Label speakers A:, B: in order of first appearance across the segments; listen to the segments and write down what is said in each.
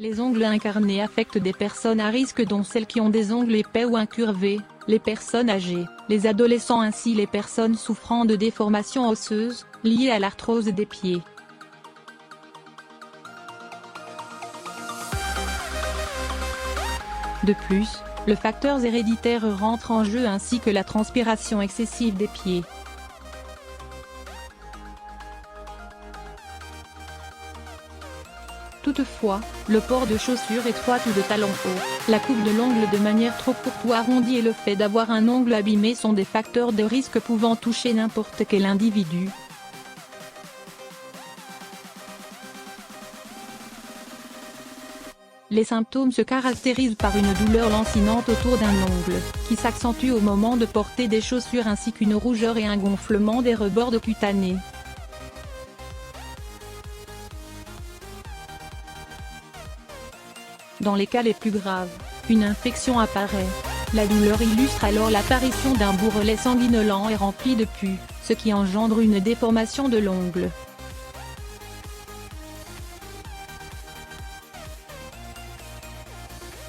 A: Les ongles incarnés affectent des personnes à risque dont celles qui ont des ongles épais ou incurvés, les personnes âgées, les adolescents ainsi les personnes souffrant de déformations osseuses, liées à l'arthrose des pieds. De plus, le facteur héréditaire rentre en jeu ainsi que la transpiration excessive des pieds. Toutefois, le port de chaussures étroites ou de talons hauts, la coupe de l'ongle de manière trop courte ou arrondie et le fait d'avoir un ongle abîmé sont des facteurs de risque pouvant toucher n'importe quel individu. Les symptômes se caractérisent par une douleur lancinante autour d'un ongle, qui s'accentue au moment de porter des chaussures ainsi qu'une rougeur et un gonflement des rebords cutanés. Dans les cas les plus graves, une infection apparaît. La douleur illustre alors l'apparition d'un bourrelet sanguinolent et rempli de pus, ce qui engendre une déformation de l'ongle.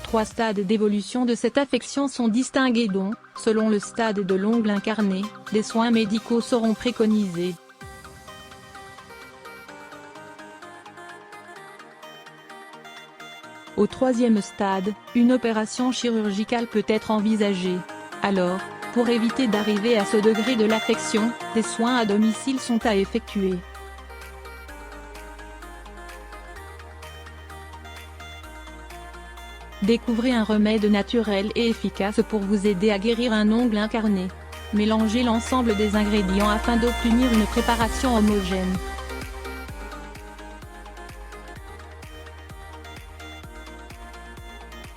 A: Trois stades d'évolution de cette affection sont distingués dont, selon le stade de l'ongle incarné, des soins médicaux seront préconisés. Au troisième stade, une opération chirurgicale peut être envisagée. Alors, pour éviter d'arriver à ce degré de l'affection, des soins à domicile sont à effectuer. Découvrez un remède naturel et efficace pour vous aider à guérir un ongle incarné. Mélangez l'ensemble des ingrédients afin d'obtenir une préparation homogène.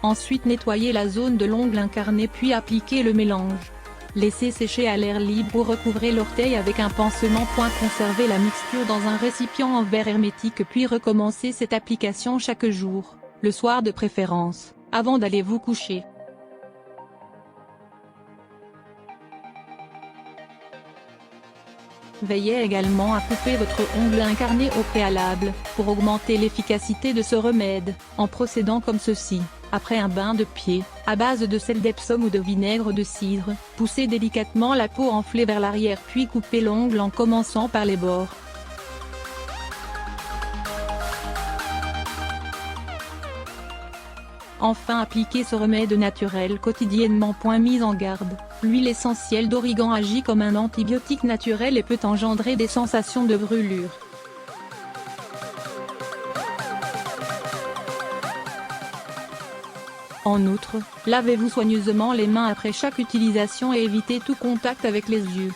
A: Ensuite nettoyez la zone de l'ongle incarné puis appliquez le mélange. Laissez sécher à l'air libre ou recouvrez l'orteil avec un pansement. Conservez la mixture dans un récipient en verre hermétique puis recommencez cette application chaque jour, le soir de préférence, avant d'aller vous coucher. Veillez également à couper votre ongle incarné au préalable, pour augmenter l'efficacité de ce remède, en procédant comme ceci. Après un bain de pied, à base de sel d'Epsom ou de vinaigre de cidre, poussez délicatement la peau enflée vers l'arrière puis coupez l'ongle en commençant par les bords. Enfin appliquez ce remède naturel quotidiennement. Mise en garde, l'huile essentielle d'origan agit comme un antibiotique naturel et peut engendrer des sensations de brûlure. En outre, lavez-vous soigneusement les mains après chaque utilisation et évitez tout contact avec les yeux.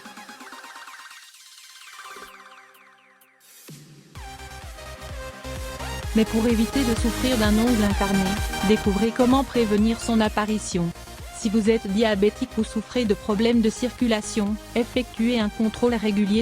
A: Mais pour éviter de souffrir d'un ongle incarné, découvrez comment prévenir son apparition. Si vous êtes diabétique ou souffrez de problèmes de circulation, effectuez un contrôle régulier.